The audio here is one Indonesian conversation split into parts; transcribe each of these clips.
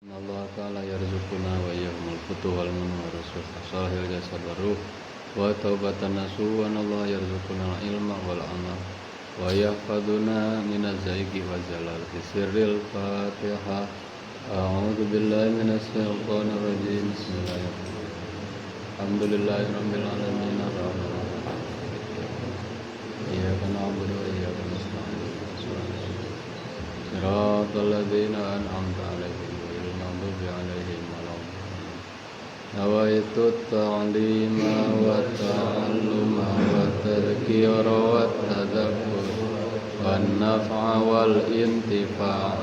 Allah Ta'ala yarzuquna wa iyyahumul futuh wal mun wa rasul sahil jasad wa ruh wa taubatan nasu wa Allah yarzuquna ilma wal amal wa yahfaduna minaz zaigi wa zalal sirril fatihah. A'udzu billahi minas syaitonir rajim. Bismillahirrahmanirrahim. Alhamdulillahi rabbil alamin arrahmanirrahim. Iyyaka na'budu wa iyyaka nasta'in. Shiratal ladzina an'amta 'alaihim عليهم ولا نويت التعليم والتعلم والتذكير والتذكر والنفع والانتفاع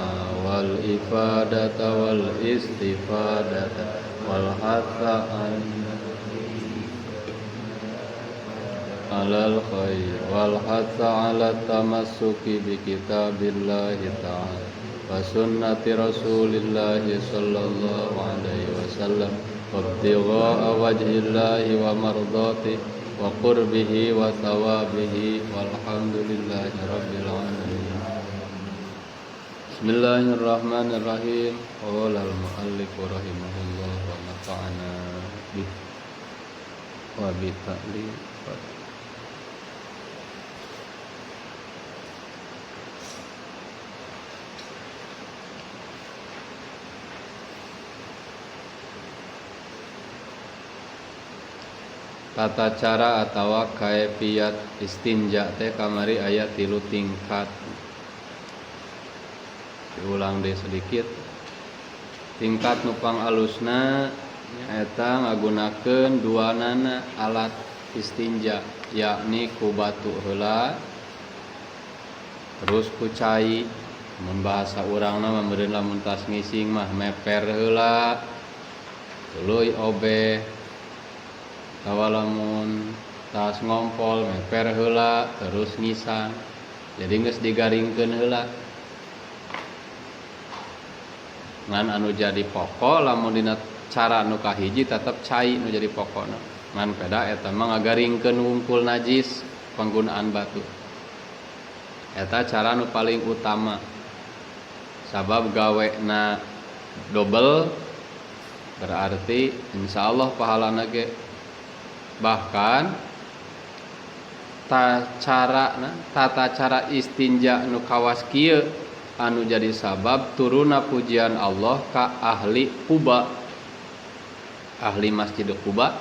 والإفادة والاستفادة والحث على الخير والحث على التمسك بكتاب الله تعالى وسنة رسول الله صلى الله عليه وسلم وابتغاء وجه الله ومرضاته وقربه وثوابه والحمد لله رب العالمين. بسم الله الرحمن الرحيم. قال المؤلف رحمه الله ونفعنا به وبتأليف. Tata cara atau kaifiyat istinja teh kamari aya 3 tingkat. Diulang deh sedikit. Tingkat nupang alusna nyaeta ngagunakeun duanana alat istinja, yakni ku batu heula terus ku cai. Mun bahasa urangna meureun lamun tas ngising mah meper heula tuluy obeh. Kawalamun tas ngompol meper heula terus ngisang, jadi geus digaringkeun heula. Ngan anu jadi pokok lamun dina cara anu kahiji tetep cai nu jadi pokona. Ngan peda eta mah ngagaringkeun wungkul najis penggunaan batu. Eta cara nu paling utama. Sabab gawena double berarti insyaallah pahalana ge. Bahkan tata cara istinja nu kawas kieu anu jadi sabab turuna pujian Allah ka ahli Quba, ahli Masjid Quba.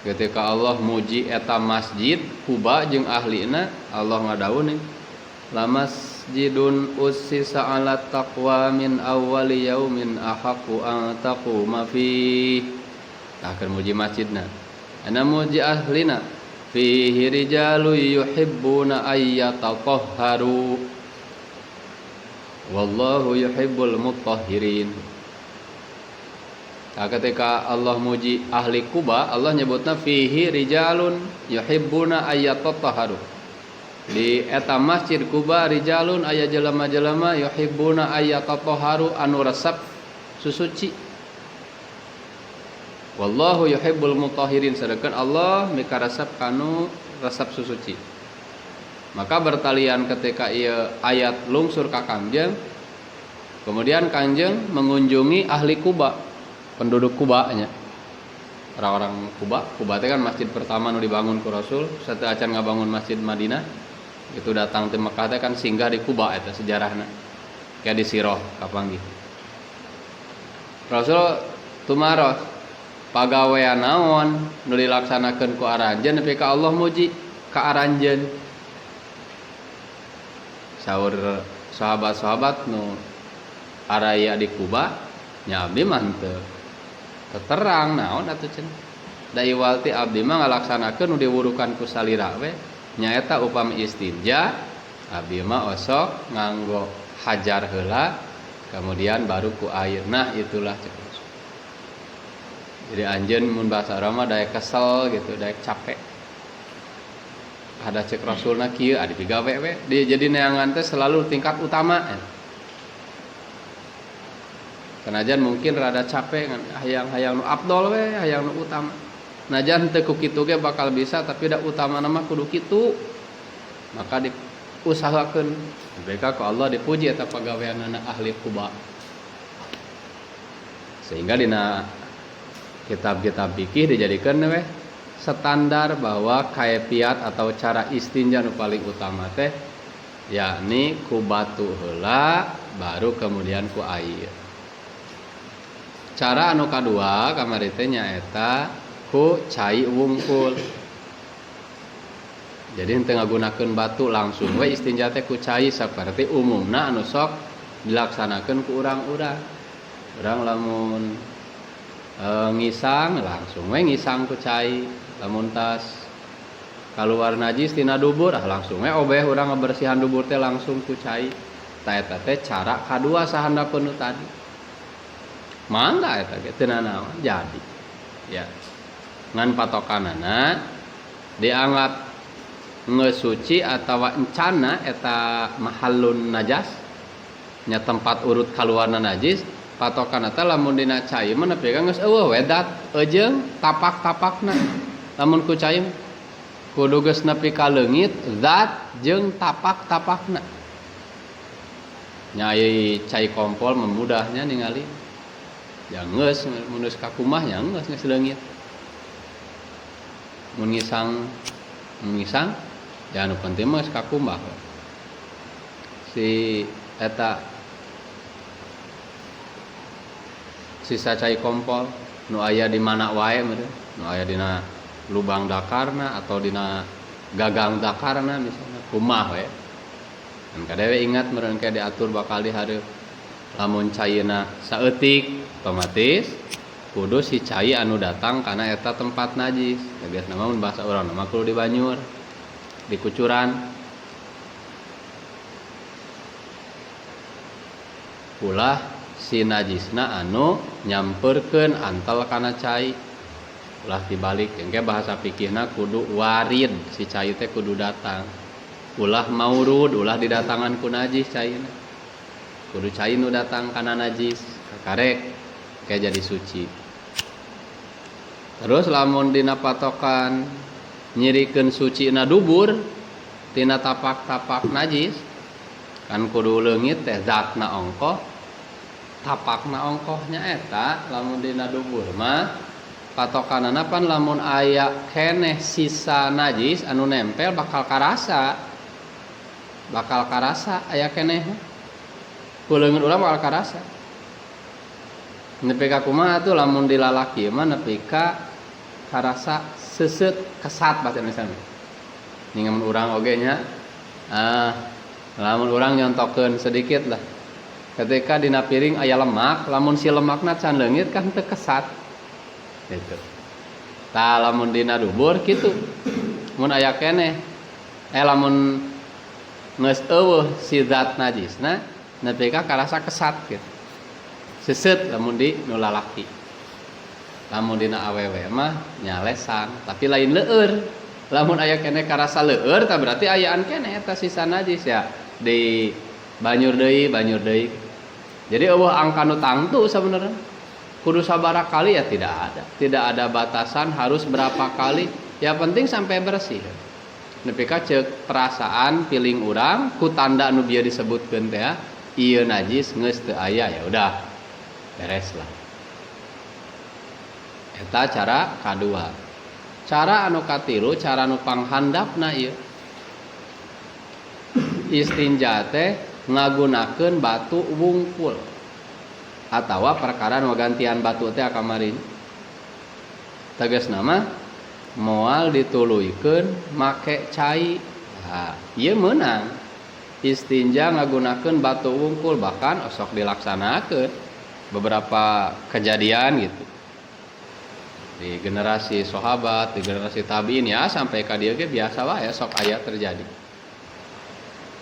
Ketika Allah muji eta masjid Quba jeung ahlina, Allah ngadawuh la masjidun ussisa 'ala taqwa min awwali yaumin ahaqqu an taquma fihi. Akan muji masjidna, ana muji ahlina fihi rijalu yuhibbuna ayyatatahharu wallahu yuhibbul mutahhirin. Ketika Allah muji ahli Quba, Allah nyebutna fihi rijalun yuhibbuna ayyatatahharu. Di eta masjid Quba rijalun aya jelema-jelema yuhibbuna ayyatatahharu anu resep susuci. Wallahu yuhibbul mutahhirin, sedangkan Allah mika resep kanu resep susuci. Maka bertalian ketika ieu ayat lungsur ka Kangjeng, kemudian Kangjeng mengunjungi ahli Quba, penduduk Quba nya. Orang-orang Quba teh kan masjid pertama nu dibangun ku Rasul, sateeu acan ngabangun masjid Madinah. Itu datang ti Mekah teh kan singgah di Quba eta sejarahna. Kayak di Sirah kapanggih. Rasul tumaros pagawean naon nu dilaksanakeun ku aranjeun nepi ka Allah muji ka aranjeun. Saur sahabat-sahabat nu araya di Quba nya abdi mah teu terang naon atuh cenah. Da iwal ti abdi mah ngalaksanakeun nu diwurukan ku salira we nyaeta upami istinja, abdi mah osok nganggo hajar heula kemudian baru ku air. Nah itulah cek. Jadi anjeun mun bahasa Arab mah daek kesel gitu, daek capek. Ada cek Rasulna kieu adi pigawe we. Jadi neangan teh selalu tingkat utama. Sanajan mungkin rada capek ngan hayang-hayang nu afdol we, hayang nu utama. Najan teu ku kitu ge bakal bisa tapi da utama nama kudu kitu. Maka diusahakeun. Mereka ku Allah dipuji eta pagaweanana ahli Quba. Sehingga dina kitab-kitab fikih dijadikan standar bahwa kaifiat atau cara istinja nu paling utama teh yakni ku batu heula baru kemudian ku air. Cara anu kadua kamari teh nyaeta ku cai wungkul. Jadi henteu ngagunakeun batu langsung we istinja teh ku cai saperti umumna anu sok dilaksanakeun ku urang-urang. Urang lamun ngisang langsung we ngisang ku cai, lamun tas kaluar najis tina dubur langsung we obeh urang ngabersihan dubur teh langsung ku cai. Ta eta teh cara kadua sahandapeun tadi. Mangga eta ge teu naon jadi. Ya. Ngan patokanana dianggap ngesuci atawa encana eta mahallun najas nya tempat urut kaluarna najis patokanna teh lamun dina cai mah nepi ka geus eueuh wedat ejeung tapak-tapakna lamun ku cai kudu geus nepi ka leungit zat jeung tapak-tapakna nya aya cai kompol memudahnya ningali ya geus mun geus ka kumah nya geus leungit mun ngisang ya anu penting mah ka kumbah si eta sisa cai kompol nu aya di mana wae meureun nu aya dina lubang dakarna atau dina gagang dakarna misalnya kumaha we dan kadewe ingat meureun ke diatur bakal dihareup lamun caieuna saeutik otomatis kudu si cai anu datang kana eta tempat najis tegasna mah mun bahasa urang mah kudu di banyur di kucuran ulah si najisna anu nyamperkeun antel kana cai ulah dibalik engke bahasa fikihna kudu warid si cai teh kudu datang ulah maurud ulah didatangan ku najis caina kudu cai nu datang kana najis karek kayak jadi suci. Terus lamun dina patokan nyirikeun sucina dubur tina tapak-tapak najis kan kudu leungit teh zatna ongkoh tapakna ongkohnya eta lamun dina dubur mah patokanana pan lamun aya keneh sisa najis anu nempel bakal karasa aya keneh ku leungeun urang bakal karasa nepi ka kumaha tuh lamun di lalaki mah nepi ka karasa seuseut kesat bahasa Indonesia ningan urang oge nya lamun urang nyontokeun sedikit lah ketika dina piring aya lemak lamun si lemakna can leungit kan teu kesat gitu tah lamun dina dubur kitu mun aya keneh lamun geus eueuh si zat najisna nepi ka karasa kesat gitu seuseut lamun di nu lalaki lamun dina awewe mah nya lesan tapi lain leueur lamun aya keneh karasa leueur tah berarti ayaan keneh eta sisa najis ya di banyur deui jadi eueuh angka nu tangtu sabenerna kudu sabaraha kali ya tidak ada batasan harus berapa kali ya penting sampai bersih nepi ka ceuk perasaan piling urang ku tanda anu bieu disebutkeun teh ieu najis geus teu aya ya udah beres lah eta cara kadua. Cara anu katilu cara anu panghandapna ieu istinja teh ngagunakeun batu wungkul atawa perkara nu gantian batu teh kamari tegasna mah moal dituluykeun make cai ieu meunang istinja ngagunakeun batu wungkul bahkan osok dilaksanakeun beberapa kejadian gitu di generasi sahabat, di generasi tabiin ya sampai ka dieu ge biasa wae sok aya terjadi.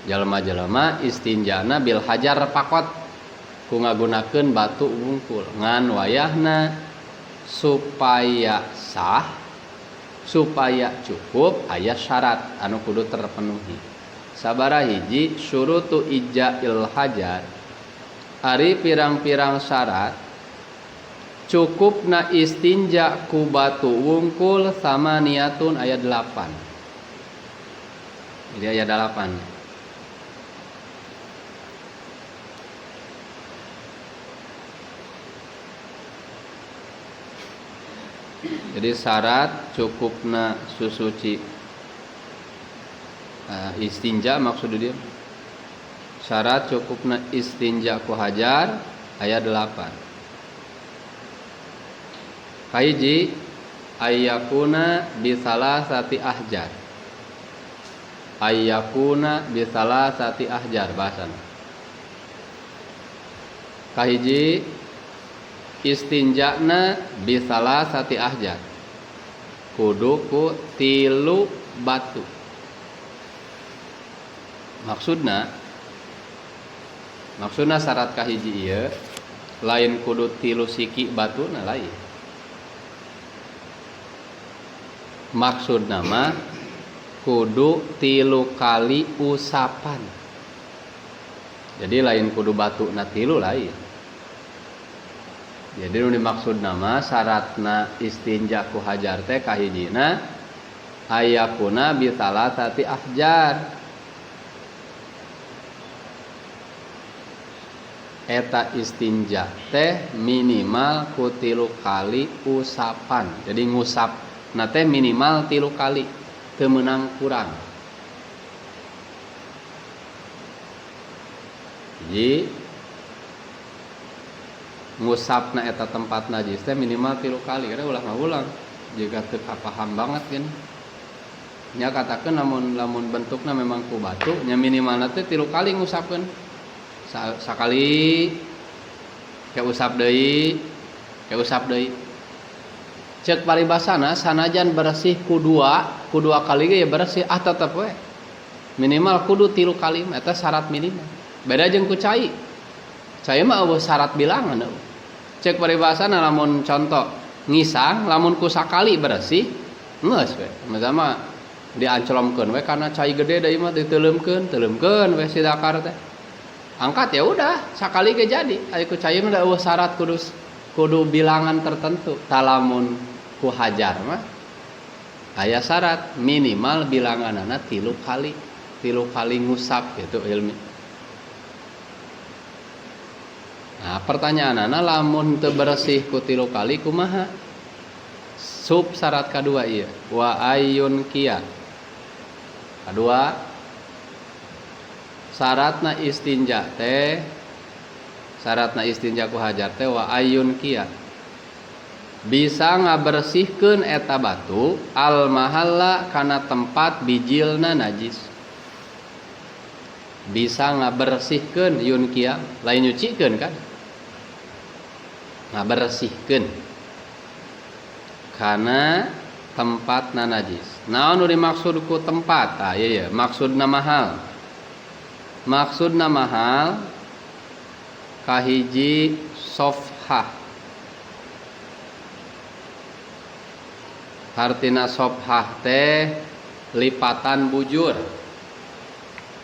Jalma-jalma istinjana bil hajar pakot ku ngagunakeun batu wungkul ngan wayahna supaya sah supaya cukup aya syarat anu kudu terpenuhi. Sabaraha hiji syurutu ijail hajar ari pirang-pirang syarat cukupna istinja ku batu wungkul sama niatun ayat 8. Jadi ayat 8. Jadi syarat cukupna susuci istinja maksudnya dia. Syarat cukupna istinja ku hajar aya 8. Kahiji ayyakuna bisalasati ahjar. Ayyakuna bisalasati ahjar bahasana. Kahiji istinjana bisalasati ahjar. Kudu ku 3 batu. Maksudna syarat kahiji ieu lain kudu 3 siki batuna lain. Maksudna mah kudu 3 kali usapan. Jadi lain kudu batuna 3 lain. Jadi nu dimaksud nama syaratna istinja ku hajar teh kahijina ayakuna bisalasati ahjar. Eta istinja teh minimal ku 3 kali usapan. Jadi ngusap na teh minimal 3 kali, teu meunang kurang. Jadi ngusapna eta tempat najis teh minimal 3 kali. Karena ulang jika teu paham banget kan. Nya katakeun lamun bentukna memang ku batu, nya minimalna teh 3 kali ngusapkeun. Sakali ke usap deui, Cek paribasana sanajan bersih ku 2 kali ge ya bersih tetep we. Minimal kudu 3 kali eta syarat minimal. Beda jeung ku cai. Cai mah eueuh syarat bilangan eueuh. Cek paribasana lamun contoh ngisang lamun ku sakali bersih geus we. Mah dianclomkeun we kana cai gede deui mah diteuleumkeun we si dakar teh. Angkat ya udah sakali ge jadi. Ari ku cai mah eueuh syarat kudu bilangan tertentu. Talamun ku hajar mah aya syarat minimal bilanganana 3 kali. 3 kali ngusap gitu ilmi. Nah, pertanyaanana lamun teu bersih ku 3 kali kumaha? Sub syarat kadua ieu. Wa ayyun kia. Kadua syaratna istinja ku hajar teh wa ayyun kia. Bisa ngabersihkeun eta batu al mahalla kana tempat bijilna najis. Bisa ngabersihkeun yun kia, lain nyucikeun kan? Ngabersihkeun kana tempatna najis. Naon nu dimaksud ku tempat? Ieu maksudna mahal. Maksudna mahal kahiji sofhah. Artina sofhah teh lipatan bujur.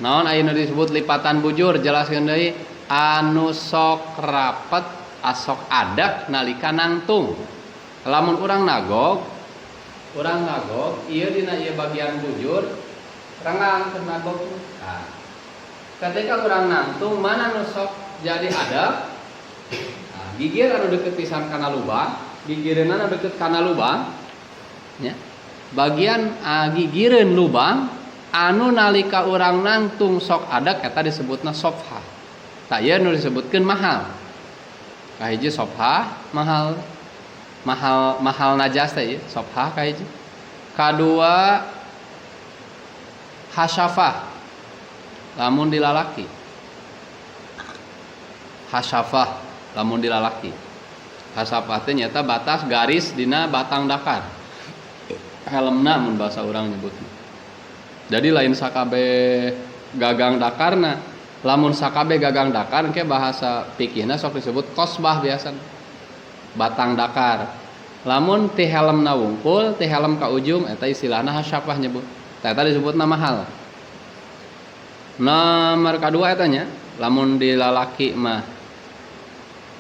Naon ayeuna disebut lipatan bujur? Jelaskeun deui anu sok rapet asok adak nalika nangtung. Lamun urang nagog ieu dina ieu bagian bujur rengang keur nagog. Nah, ketika urang nangtung mana nu sok jadi adak? Nah, gigir anu deukeut pisan kana lubang, gigireunna anu deukeut kana lubang nya. Bagian gigireun lubang anu nalika urang nangtung sok adak eta disebutna sofhah. Tah ieu nu disebutkeun mahal. Kahiji sofhah mahal najas teh ieu sofhah kahiji. Kadua hasyafah lamun dilalaki. Hasyafah lamun dilalaki. Hasyafah teh nyata batas garis dina batang dakar. Helmna mun bahasa urang nyebutna. Jadi lain sakabe gagang dakarna. Lamun sakabe gagang dakar ke bahasa fikihna sok disebut kosbah biasa. Batang dakar. Lamun ti helmna wungkul, ti helm ka ujung eta istilahna hasyafah nyebut. Eta disebutna mahal. Nomor kedua etanya lamun dilalaki mah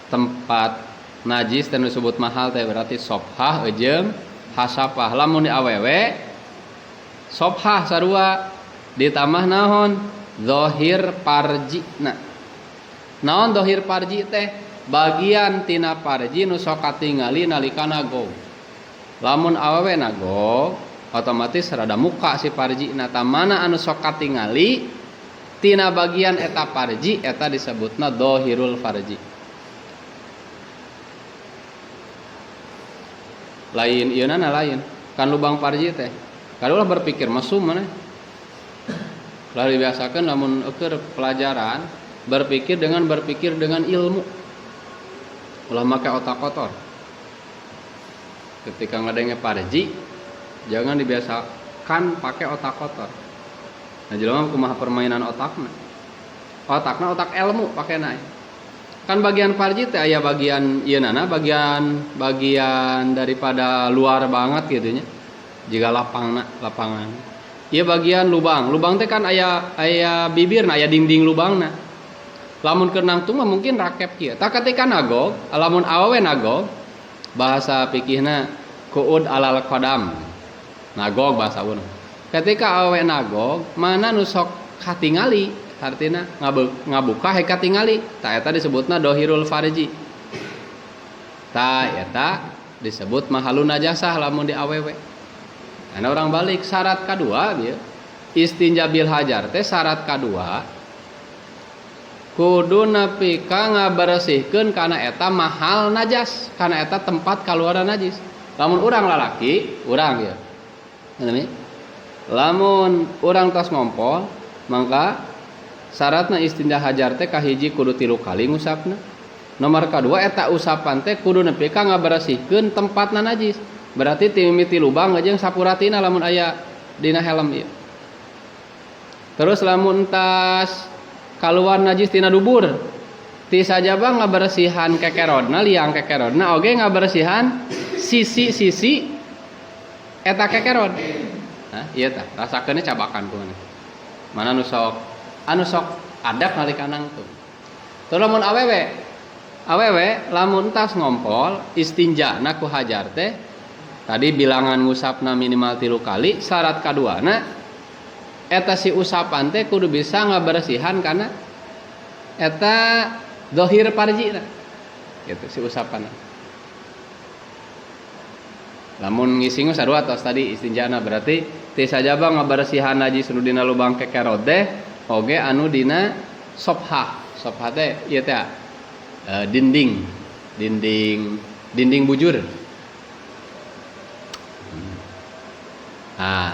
tempat najis dan disebut mahal teh berarti sofhah jeung hasyafah. Lamun di awewe sofhah sarua ditambah naon zahir parjina. Naon zahir parji teh bagian tina parji nu sok katingali nalika nagog. Lamun awewe nagog otomatis rada muka si parji na tamana anu sok katingali tina bagian eta parji eta disebutna dohirul farji. Lain ieu na lain kan lubang parji teh kadulah berpikir mesum maneh lah dibiasakeun lamun keur pelajaran berpikir dengan ilmu ulah make otak kotor. Ketika ngadenge parji jangan dibiasakan pakai otak kotor. Nah jelema kumaha permainan otakna otak ilmu pakai naik. Kan bagian parji teh aya bagian ieu nana bagian daripada luar banget gitu nya. Jika lapangan. Ieu bagian lubang teh kan aya bibirna aya dinding lubangna. Lamun keur nangtung mah mungkin rakep kieu. Tah ketika nagog, lamun awewe nagog bahasa fikihna qu'ud alal qadam. Nagog bahasa ulun. Ketika awewe nagog, mana nu sok katingali artina ngabuka he katingali. Tah eta disebutna dohirul farji. Tah eta disebut mahalun najasah lamun di awewe. Ana orang balik syarat kadua dia istinja bil hajar teh syarat kadua kudu nepi ka ngabersihkeun kana eta mahal najas kana eta tempat kaluaran najis. Lamun urang lalaki urang ya lamun urang tos ngompol mangka syaratna istinja hajar teh kahiji kudu 3 kali ngusapna. Nomor kadua eta usapan teh kudu nepi ka ngabersihkeun tempatna najis. Berarti timimiti lubang aja yang sapuratina lamun aya dina helm ieu. Terus lamun tas kaluar najis tina dubur ti sajaba ngabersihan kekerodna liang kekerodna oge ngabersihan sisi-sisi eta kekerod. Nah, ieu tah rasakeunna cabakan kumaha. Mana anu sok adak nalika nangtung. Teu lamun awewe lamun tas ngompol istinjana ku hajar teh tadi bilangan ngusapna minimal 3 kali. Syarat kaduana eta si usapan teh kudu bisa ngabersihan kana eta dohir parjina gitu si usapan. Lamun ngising sarua tos tadi istinjana berarti ti sajaba ngabersihan najis nu dina lubang kekerod teh oge anu dina sobhah teh ieu teh dinding bujur. Nah,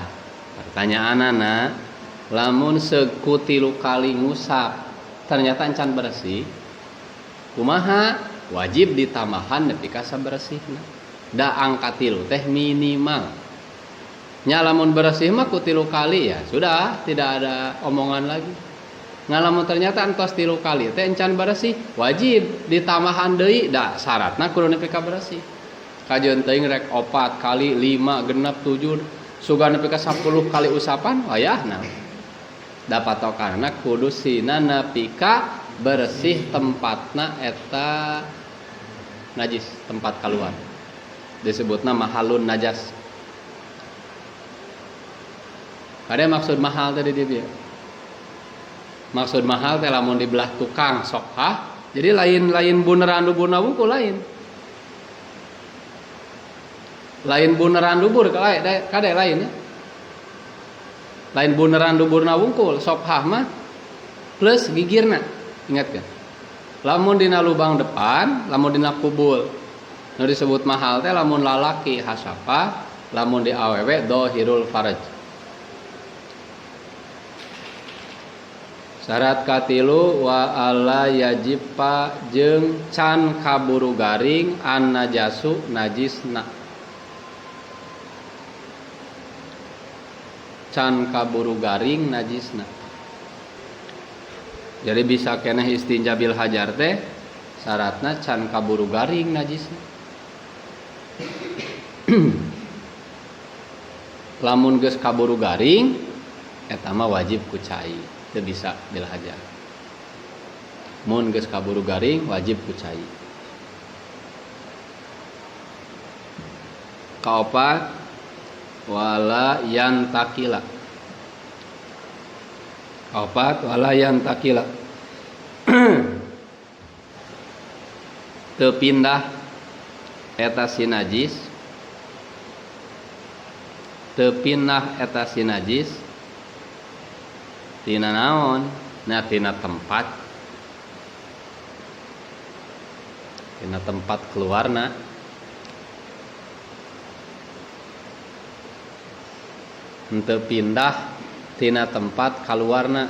pertanyaanana lamun seku 3 kali ngusap ternyata encan bersih kumaha wajib ditambahan nepi ka sabersihna da angka 3 teh minimal nya lamun bersih mah ku 3 kali ya sudah tidak ada omongan lagi. Ngalamun ternyata entos 3 kali teh encan bersih wajib ditambahan deui da syaratna kudu nepi ka bersih. Kajeun teuing rek 4 kali 5 genep 7 sugan nepi ka 10 kali usapan wayahna da patokanna kudu sina nepi ka bersih tempatna eta najis tempat kaluar disebutna mahalun najas. Ada maksud mahal tadi dia maksud mahal teh lamun dibelah tukang sokhah jadi lain buneran duburna wungkul lain buneran dubur kade lain ya. Lain buneran duburna wungkul sokhah mah plus gigirna. Ingat kan? Lamun dina lubang depan, lamun dina kubul. Nu disebut mahal teh lamun lalaki hasapa, lamun di awewe dohirul farj. Syarat katilu wa alla yajipa jeung can kaburu garing an najasu najisna. Can kaburu garing najisna. Jadi bisa keneh istinja bil hajar teh syaratna can kaburu garing najisna. Lamun geus kaburu garing eta mah wajib ku cai, teu bisa bil hajar. Mun geus kaburu garing wajib ku cai. Kaopat wala yantakila. Opat wala yantakila. Teu pindah eta si najis teu pindah eta si najis tina naon? Na tina tempat, tina tempat keluarna. Henteu pindah tina tempat kaluarna.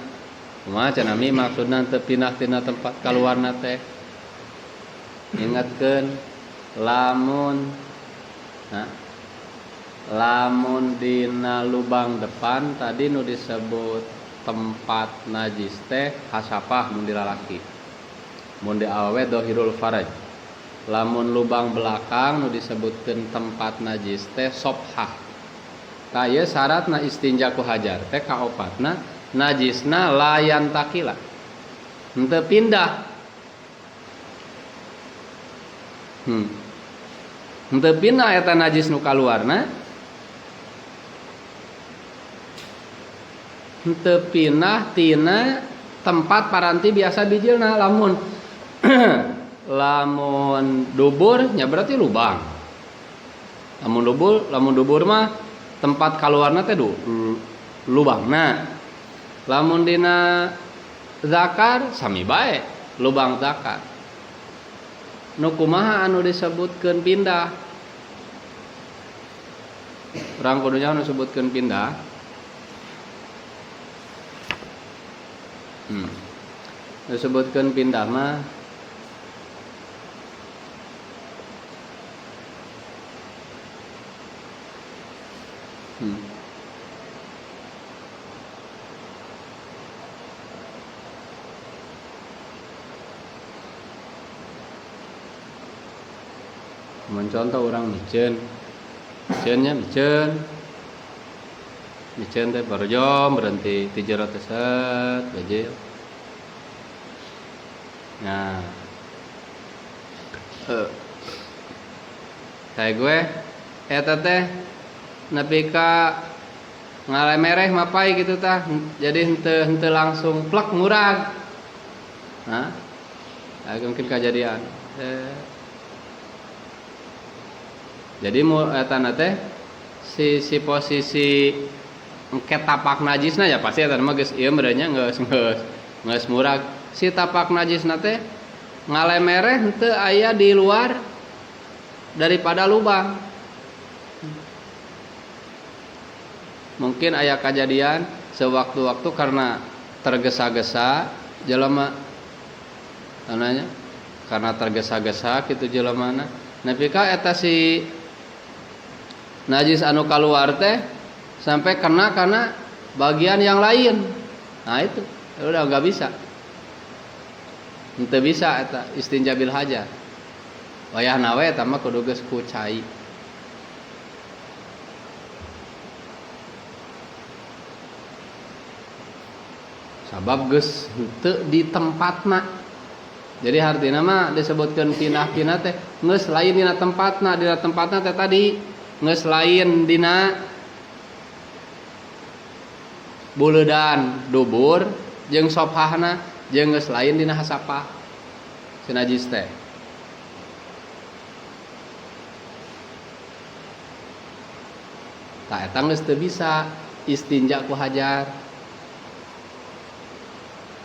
Kumaha cenami maksudna henteu pindah tina tempat kaluarna teh? Ingatkeun lamun dina lubang depan tadi nu disebut tempat najis teh hasapah mun di lalaki, mun di awewe dohirul faraj. Lamun lubang belakang nu disebutkeun tempat najis teh sobhah. Kaya syaratna istinja ku hajar teh kaopatna najisna layan takila, henteu pindah. Henteu pindah eta najis nu kaluarna, henteu pindah tina tempat paranti biasa bijilna. Lamun dubur nya berarti lubang. Lamun dubur mah tempat kaluarna teh lubangna. Lamun dina zakar sami bae lubang zakar. Nu kumaha anu disebutkeun pindah? Urang kudu nyaho nu disebutkeun pindah. Disebutkeun pindah mah contoh orang micen teh barojom berhenti 300 set bajil. Nah kayak gue eta teh nepi ka ngalemereh mapai gitu tah, jadi henteu langsung plek ngurag. Nah mungkin kejadian jadi eta teh si posisi engke tapak najisna ya pasti eta mah geus ieu merenya geus murag. Si tapak najisna teh ngalemereh henteu aya di luar daripada lubang. Mungkin aya kejadian sewaktu-waktu karena tergesa-gesa jelema tananya, karena tergesa-gesa kitu jelemana nepi ka eta si najis anu kaluar teh sampai kena karena bagian yang lain. Nah itu udah enggak bisa. Henteu bisa eta istinja bil hajar. Wayahna we eta mah kudu geus ku cai. Sabab geus henteu di tempatna. Jadi artina mah disebutkeun pindah-pindah teh geus lain dina tempatna teh tadi geus lain dina buleudan dubur jeung sophahna jeung geus lain dina hasapah si najis teh. Tah eta geus teu bisa istinja ku hajar.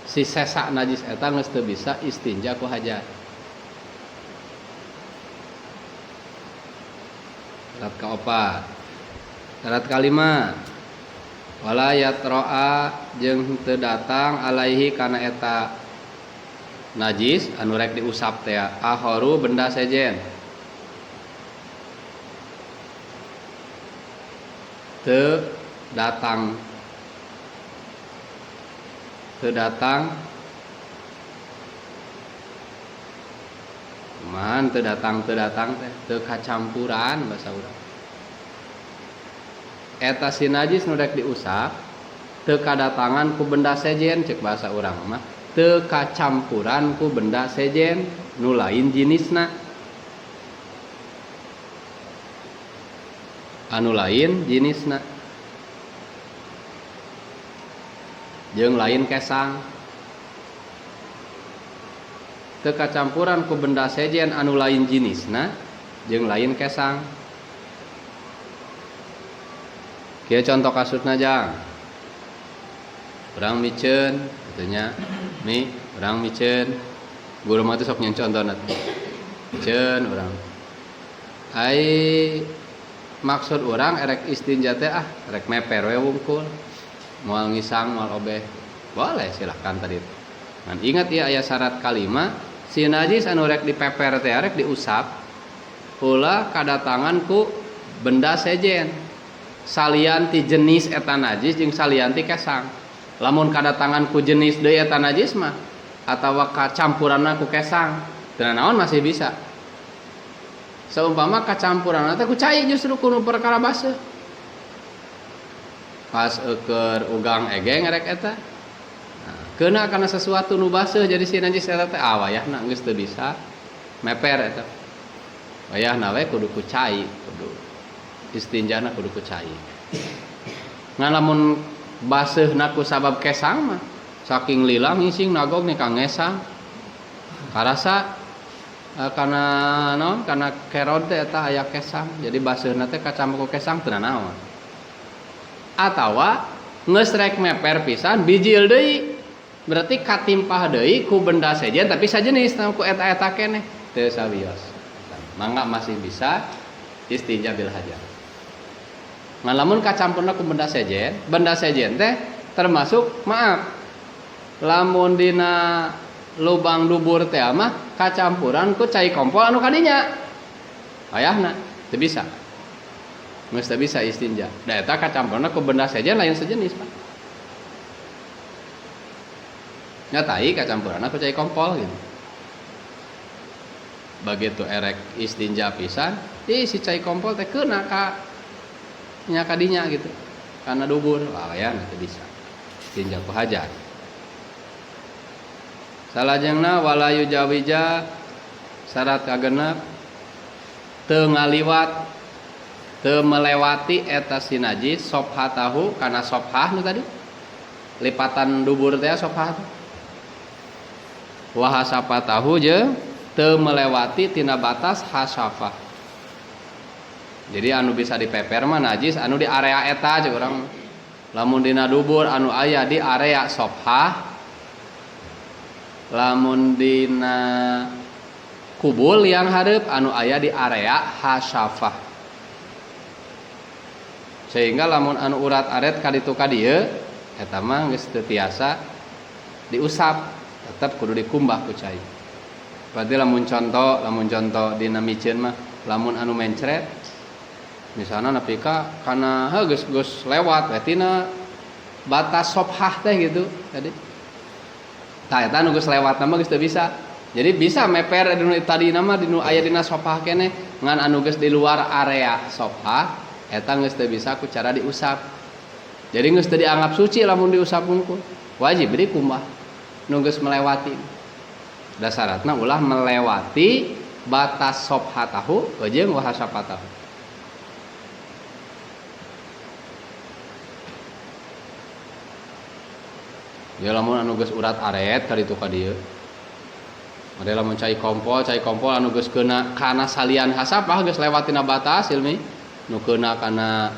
Si sesak najis eta geus teu bisa istinja ku hajar. Syarat kaopat. Syarat kalima wala yatroa jeung teu datang alaihi kana eta najis anu rek diusap teh ahoru benda sejen. Teu datang man teu datang teh teu kacampuran bahasa urang. Eta si najis nu rek diusap teu kadatangan ku benda sejen ceuk bahasa urang mah teu kacampuran ku benda sejen nu lain jenisna. Anu lain jenisna jeung lain kesang. Teu kacampuran ku benda sejen anu lain jenisna jeung lain kesang. Kieu contoh kasusna jang. Urang miceun katanya, urang miceun. Guru mah teh sok nyen contohna. Miceun urang. Ai maksud urang erek istinja teh erek meper we wungkul. Moal ngisang, moal obeh. Boleh silahkan tadi. Ngan ingat ya aya syarat kalima, si najis anu rek dipeper teh rek diusap. Ulah kadatangan ku benda sejen. Salian ti jenis eta najis jeung salian ti kesang. Lamun kadatangan ku jenis deui eta najis mah atawa kacampuranna ku kesang, teu naon masih bisa. Saumpama kacampuranna teh ku cai justru kudu perkara baseuh. Pas eukeur ugang egeng rek eta. Keuna kana sesuatu nu baseuh jadi si najis eta teh wayahna geus teu bisa meper eta. Wayahna we kudu ku cai, kudu istinjana kudu ku cai. Ngan lamun baseuhna ku sabab kesang mah saking lila ngising nagog nih kang ngesang. Karasa kana naon kana kerod teh eta aya kesang. Jadi baseuhna teh kacampur ku kesang teu naon. Atawa geus rek meper pisan bijil deui. Berarti katimpah deui ku benda sejen tapi sajenis ku eta-eta keneh teu sawios. Mangga masih bisa istinja bil hajar. Ngan lamun kacampurna ku benda sejen teh termasuk lamun dina lubang dubur teh mah kacampuran ku cai kompol anu kadinya. Ayahna teu bisa. Geus teu bisa istinja. Da eta kacampurna ku benda sejen lain sejenis, Pak. Nyatai kacampuran aku cai kompol gitu. Begitu erek istinja pisan, si cai kompol teh keuna ka nya kadinya gitu. Karena dubur, ya nanti bisa. Istinja ku hajar. Salajengna walayu jawija syarat kagenep teu ngaliwat teu melewati eta si najis sobhatahu kana sobhah nu tadi. Lipatan dubur teh sobhah. Wahasapa tahu je teu melewati tina batas hasafah. Jadi anu bisa dipeper mah najis anu di area eta cek urang. Lamun dina dubur anu aya di area sobhah. Lamun dina kubul yang hareup anu aya di area hasafah. Sehingga lamun anu urat-aret kaditu ka dieu eta mah geus teu tiasa diusap. Tetap kudu dikumbah ku cai. Berarti lamun contoh dina miceun mah lamun anu mencret misalna nepi ka kana geus lewat berarti na batas sobhah teh gitu tadi. Tah eta anu geus lewat mah geus teu bisa. Jadi bisa meper dinu tadi nama dinu aya dina sobhah keneh ngan anu geus di luar area sobhah eta geus teu bisa ku cara diusap. Jadi geus teu dianggap suci lamun diusap hungkul. Wajib dikumbah. Nunggus melewati dasaratna ulah melewati batas sobhatahu jeung wahasapatahu. Ya lamun anu geus urat aret kaditu ka dieu. Made lamun cai kompol anu geus keuna kana salian hasapah geus lewat tina batas ilmi nu keuna kana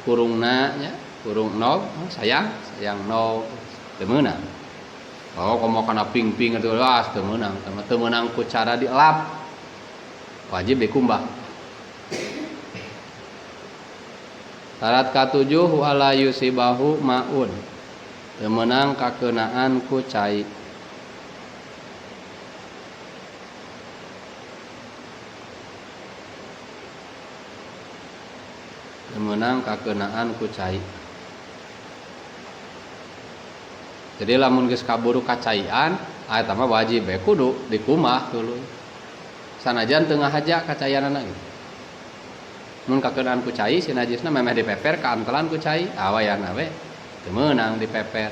kurungna nya kurung nol sayang nol teu meunang. Oh, komo kana ping-ping itu teu meunang, teu meunang ku cara dielap. Wajib dikumbah. Syarat ka-7 wala yusibahu maun. Teu meunang kakeunaan ku cai. Teu meunang kakeunaan ku cai. Jadi lamun geus kaburu kacaian, eta mah wajib we kudu dikumbah tuluy. Sanajan teu ngahaja kacaianana gitu. Mun kakeunaan ku cai si najisna memeh dipeper kaantelan ku cai, awayana we teu meunang dipeper.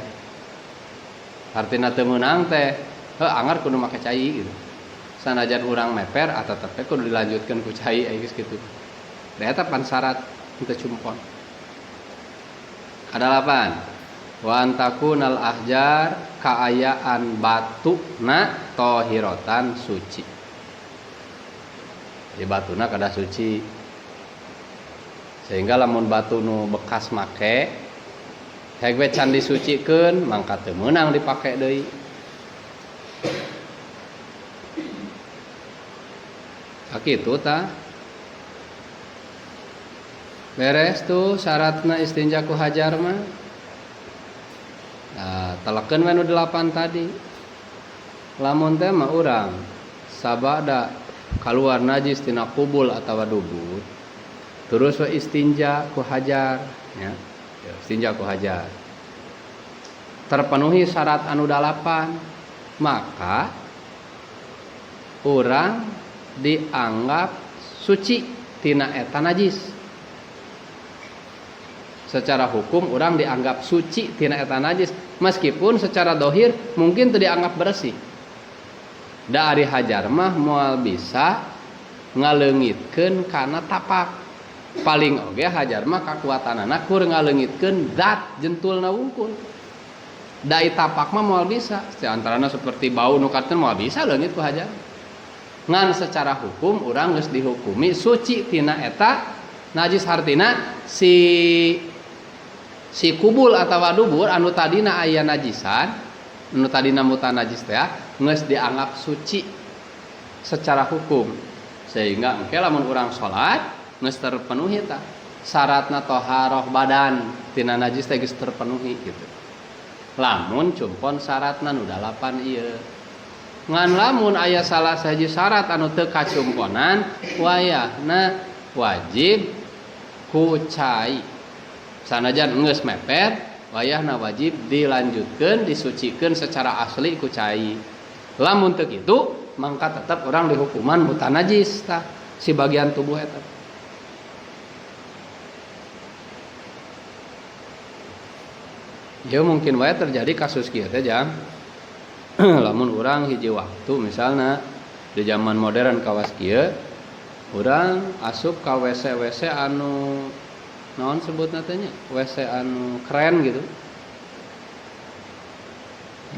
Artina teu meunang teh anggar kudu make cai gitu. Sanajan urang meper tetep kudu dilanjutkeun ku cai geus kitu. Da eta pan syarat teu cumpon. Ada 8. Wa antakunal ahjar kaayaan batu na tohirotan suci. Jadi batuna kada suci. Sehingga lamun batu nu bekas make hegwe can disucikeun mangka teu meunang dipake deui. Akitu tah. Beres tuh syaratna istinja ku hajar mah. Nah, telekeun we nu 8 tadi. Lamun teh mah urang sabada kaluar najis tina kubul atawa dubur, terus we istinja ku hajar ya. Istinja ku hajar. Terpenuhi syarat anu 8, maka urang dianggap suci tina eta najis. Secara hukum orang dianggap suci tina eta najis, meskipun secara dohir mungkin teu dianggap bersih. Da ari hajar mah moal bisa ngaleungitkeun kana tapak. Paling oge hajar mah kakuatanana kur ngaleungitkeun zat jentulna wungkul. Dai tapak mah moal bisa, seantarana seperti bau nu kateun moal bisa leungit ku hajar. Ngan secara hukum urang geus dihukumi suci tina eta najis, hartina si kubul atawa dubur anu tadina aya najisan, anu tadina mutan najis teh geus dianggap suci secara hukum. Sehingga engke lamun urang salat geus terpenuhi tah syaratna thaharah badan tina najis teh geus terpenuhi gitu. Lamun cumpon syaratna nu 8 ieu. Ngan lamun aya salah saji syarat anu teu kacumponan, wayahna wajib ku cai. Sanajan geus mepet, wayahna wajib dilanjutkeun, disucikeun secara asli ku cai. Lamun teu kitu, mangka tetep urang dihukuman mutan najis tah si bagian tubuh eta. Ya mungkin wae terjadi kasus kieu teh jang. Lamun urang hiji waktu misalnya di zaman modern kawas kieu, urang asup ka WC anu naon sebutna teh nya, WC anu keren gitu.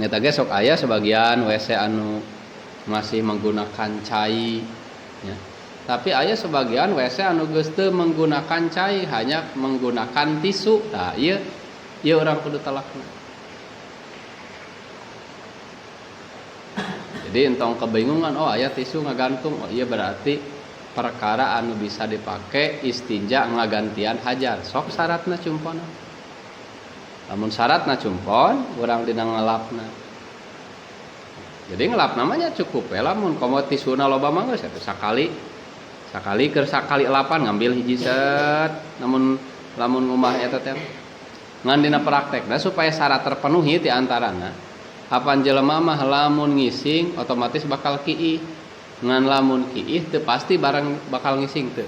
Nyata ge sok aya sebagian WC anu masih menggunakan cai ya. Tapi aya sebagian WC anu geus teu menggunakan cai, hanya menggunakan tisu. Tah ieu urang kudu telakna. Jadi entong kebingungan, oh aya tisu ngagantung, oh iya berarti perkara anu bisa dipake istinja ngagantian hajar. Sok syaratna cumponan. Lamun syaratna cumpon, urang dina ngelapna. Jadi ngelap namanya cukup ya, lamun komo tisuna loba mah geus atuh sakali keur sakali elapan ngambil hiji set. Namun lamun ngumah eta teh ngan dina praktekna supaya syarat terpenuhi ti antarana apan jelema mah lamun ngising otomatis bakal kiih. Ngan lamun kiih teu pasti barang bakal ngising teu.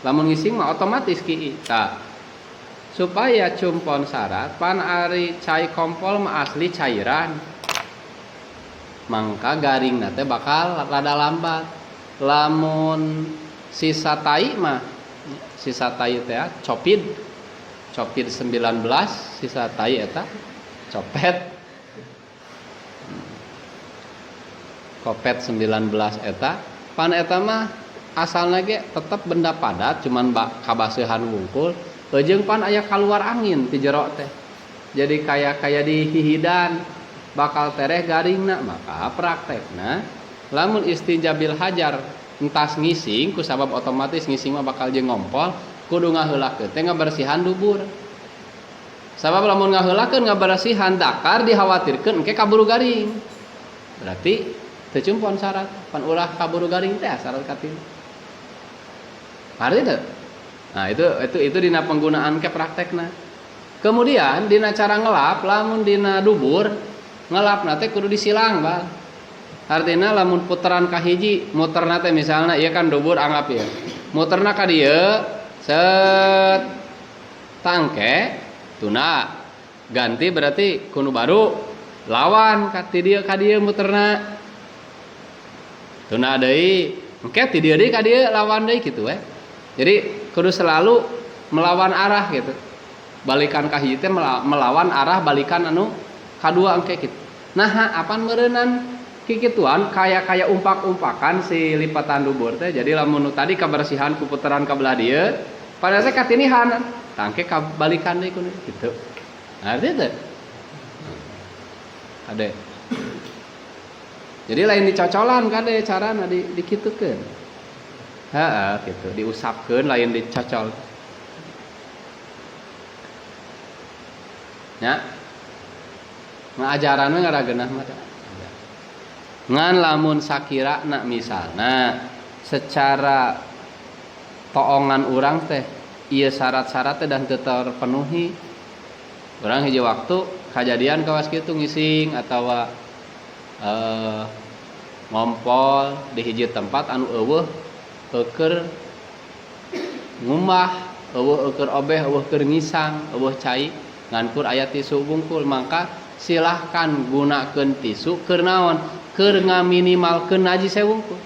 Lamun ngising mah otomatis kiih. Tah. Supaya cumpon syarat pan ari cai kompol mah asli cairan. Mangka garingna teh bakal rada lambat. Lamun sisa tai mah sisa tai teh copid 19 sisa tai eta copet. Kopet 19 eta pan eta mah asalna ge tetep benda padat cuman kabaseuhan wungkul jeung pan aya kaluar angin ti jero teh jadi kaya dihihidan bakal tereh garingna. Maka praktekna lamun istinja bil hajar entas ngising ku sabab otomatis ngising mah bakal jeung ngompol kudu ngaheulakeun teh ngabersihan dubur. Sabab lamun ngaheulakeun ngabersihan dakar dikhawatirkeun engke kaburu garing. Berarti teu cumpon syarat pan ulah kaburu garing teh syarat katil. Arti teu? Nah, itu dina penggunaan ke praktekna. Kemudian dina cara ngelap lamun dina dubur ngelapna teh kudu disilang, Bang. Artina lamun puteran kahiji muterna teh misalna ieu kan dubur anggap ya. Muterna ka dieu set tangke tuna ganti berarti kudu baru lawan ka dieu muterna. Tuna deui, engke ti dieu deui ka dieu lawan deui kitu we. Jadi kudu selalu melawan arah gitu. Balikan kahiji teh melawan arah balikan anu kadua engke kitu. Nah, apan meureunnan kikituan kaya umpak-umpakan si lipatan dubur teh. Jadi lamun tadi kabersihan ku puteran ka belah dieu, pada saya katinihan tangke balikan deui kudu gitu. Ngerti teh? Ade. Jadi lain dicocolan kade carana dikitukeun. Heeh, gitu, diusapkeun lain dicocol. Ya. Ngajaran mah ngarageunah mah. Ngan lamun sakirana misalna secara toongan urang teh ieu syarat-syarat teh dan teu terpenuhi. Urang hiji waktu kajadian kawas kitu ngising atawa ngompol di hiji tempat anu eueuh keur ngumbah, eueuh keur obeh, eueuh keur ngisang, eueuh cai ngan kur aya tisu bungkul, maka silahkan gunakeun tisu keur naon? Keur ngaminimalkeun najis wungkul.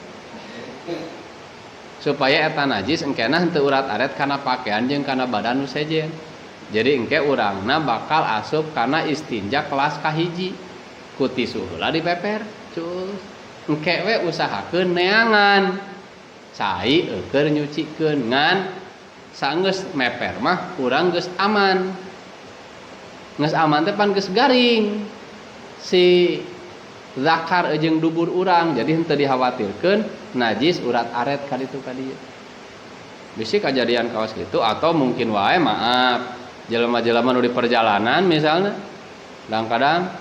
Supaya eta najis engkena henteu urat aret kana pakaian jeung kana badan nu sejen. Jadi engke urangna bakal asup kana istinja kelas kahiji. Ku tisu heula dipeper, cus. Engke we usahakeun neangan. Cai keur nyucikeun ngan saenggeus meper mah urang geus aman. Geus aman teh pan geus garing. Si zakar jeung dubur urang jadi henteu dikhawatirkeun najis urat aret ka ditu ka dieu. Bisi kajadian kawas kitu atau mungkin wae maaf jelema-jelema nu di perjalanan misalnya kadang-kadang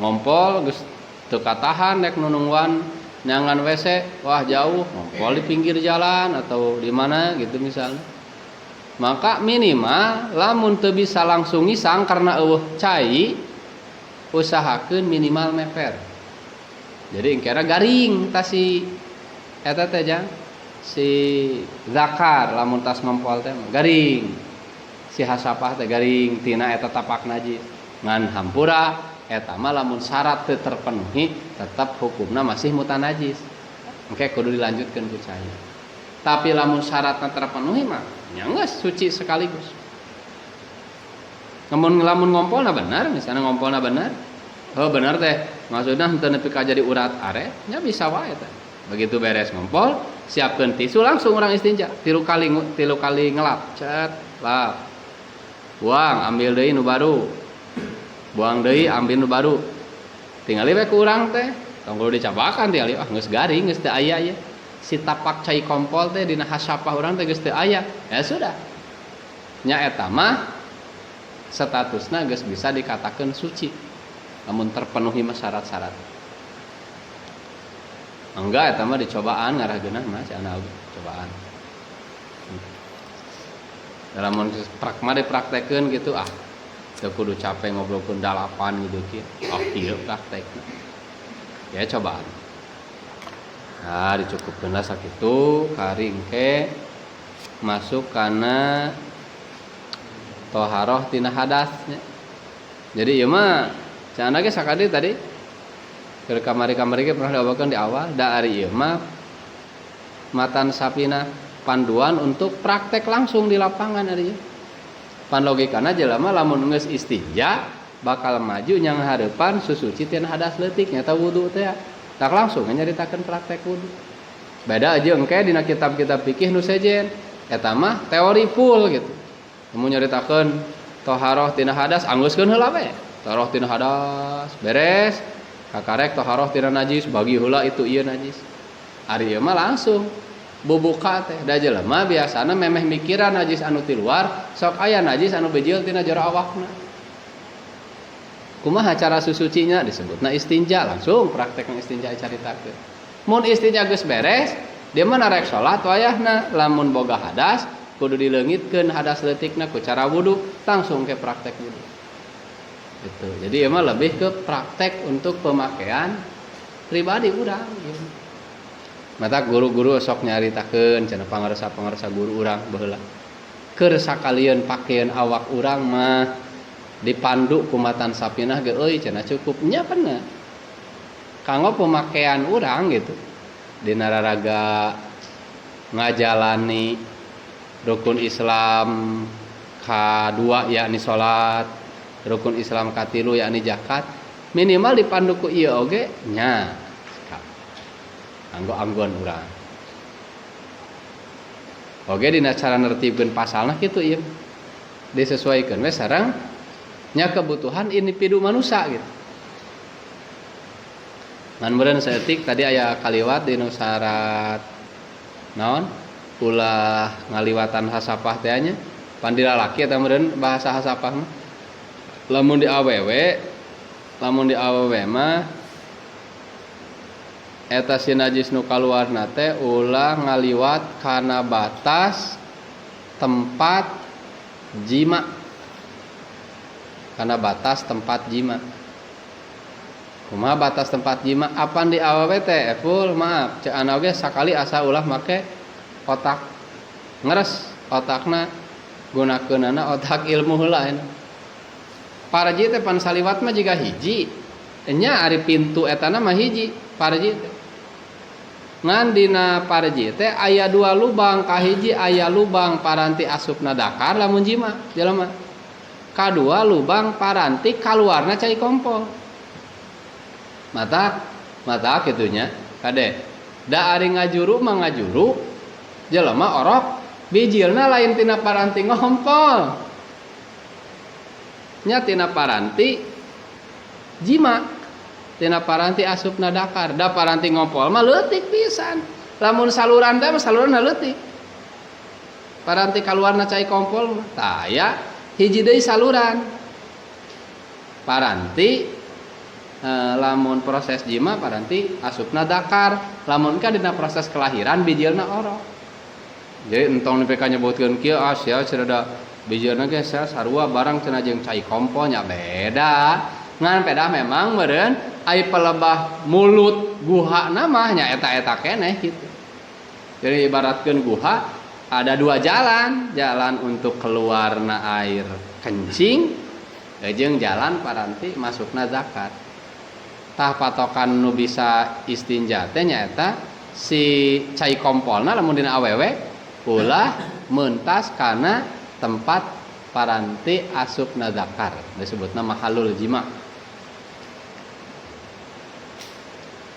ngompol geus teu katahan rek nunungwan nyangan WC, wah jauh ngompol di pinggir jalan atau di mana gitu misalnya. Maka minimal lamun teu bisa langsung ngisang karena eueuh cai, usahakeun minimal meper. Jadi engkena garing tas si eta teh jang si zakar lamun tas ngompol teh garing. Si hasapah teh garing tina eta tapak najis. Ngan hampura eta mah lamun syarat teu terpenuhi tetap hukumna masih mutan najis. Engke kudu dilanjutkeun ku cai. Tapi lamun syaratna terpenuhi mah nya geus suci sekaligus. Lamun ngompolna benar, misalnya ngompolna benar. Oh benar teh, maksudna henteu nepi ka jadi urat aret, nya bisa wae teh. Begitu beres ngompol, siapkeun tisu langsung urang istinja, 3 kali ngelap, cet, lap. Buang, ambil deui nu baru. Buang deui, ambil nu baru. Tingali we ku urang teh, tong kudu dicabakan tingali, geus garing, geus teu aya ieu. Si tapak cai kompol teh dina hasapah urang teh geus teu aya. Ya sudah. Nya eta mah statusna geus bisa dikatakeun suci. Namun terpenuhi syarat-syarat. Enggak eta mah dicobaan ngarageunah mah cenah cobaan. Dalam mah dipraktekeun gitu teu kudu capek ngobrolkeun dalapan gitu kieu. Kieu praktekna. Ya cobaan. Nah, dicukupkeun lah sakitu kari engke masuk kana toharoh tina hadas. Jadi ieu mah cenah ge sakadi tadi ke kamari-kamari ge pernah diobakeun di awal da ari ieu mah matan sapina panduan untuk praktek langsung di lapangan ari ieu. Pan logikana jelema lamun geus istinja bakal maju nyang hareupan susuci tina hadas leutik nya wudu teh tak langsung nyaritakeun praktek wudu. Beda aja engke dina kitab-kitab fikih nu sejen eta mah teori full gitu. Mun nyaritakeun toharoh tina hadas anggeuskeun heula we. Toharoh tina hadas beres kakarek toharoh tina najis bagi heula itu ieu najis. Ari ieu mah langsung bubuka teh da jelema biasana memeh mikiran najis anu ti luar sok aya najis anu bejil tina jero awakna. Kumaha cara susucinya disebutna istinja, langsung praktekna istinja caritakeun. Mun istinja geus beres dia mah narek salat wayahna lamun boga hadas kudu dileungitkeun hadas leutikna ku cara wudu langsung ke praktek wudu. Gitu. Jadi emang lebih ke praktek untuk pemakaian pribadi urang gitu. Mata guru-guru sok nyaritakeun cenah pangaresa-pangaresa guru urang baheula. Keur sakalian pakaian awak urang mah dipandu ku matan sapinah ge euy cenah cukup nya pernah. Kanggo pemakaian urang gitu. Dina raraga ngajalani rukun Islam K2 yakni salat, rukun Islam K3 yakni zakat, minimal dipandu ku ieu oge nya anggo-anggon urang. oge dina cara nertibkeun pasalna kitu ieu disesuaikeun we sareng nya kebutuhan individu manusia gitu. Ngan meureun saeutik tadi aya kaliwat di nu syarat naon ulah ngaliwatan hasapah teh nya pan di lalaki eta meureun bahasa hasapah mah lamun di awewe mah eta si najis nu kaluarna teh ulah ngaliwat kana batas tempat jima, kana batas tempat jima. Kumaha batas tempat jima? Apan di awewe teh full maaf cek ana oge sakali asa ulah make otak ngeres otakna gunakeunana otak ilmu heula nya. Paraji teh pan saliwat mah jiga hiji nya ari pintu etana mah hiji paraji teh. Ngan dina paraji teh aya 2 lubang, kahiji aya lubang paranti asupna dakar lamun jima jelema. Kadua lubang paranti kaluarna cai kompol. Mata kitunya kade da ari ngajuru mah ngajuru jelema orok bijilna lain tina paranti ngompol nya tina paranti jima tina paranti asupna dakar da paranti ngompol mah leutik pisan lamun saluran da mah saluranna leutik paranti kaluarna cai kompol mah tah aya hiji deui saluran paranti lamun proses jima paranti asupna dakar lamun ka dina proses kelahiran bijilna orok jadi entong NPK nyebutkeun kieu sia cereda bijilna ge sarua barang cenah jeung cai kompolnya beda ngan beda memang meureun ai pelebah mulut guha mah nya eta keneh kitu jadi ibaratkeun guha ada 2 jalan untuk keluarna air kencing jeung jalan paranti masukna zakat. Tah patokan nu bisa istinja teh nyaeta si cai kompolna lamun dina awewe ulah meuntas kana tempat paranti asupna zakar disebutna mahallul jima.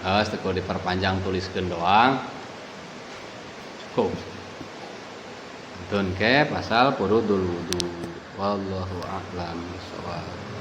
Awas teu diperpanjang tuliskeun doang. Cukup. Antun ke pasal furudul wudu. Wallahu a'lam bishawab.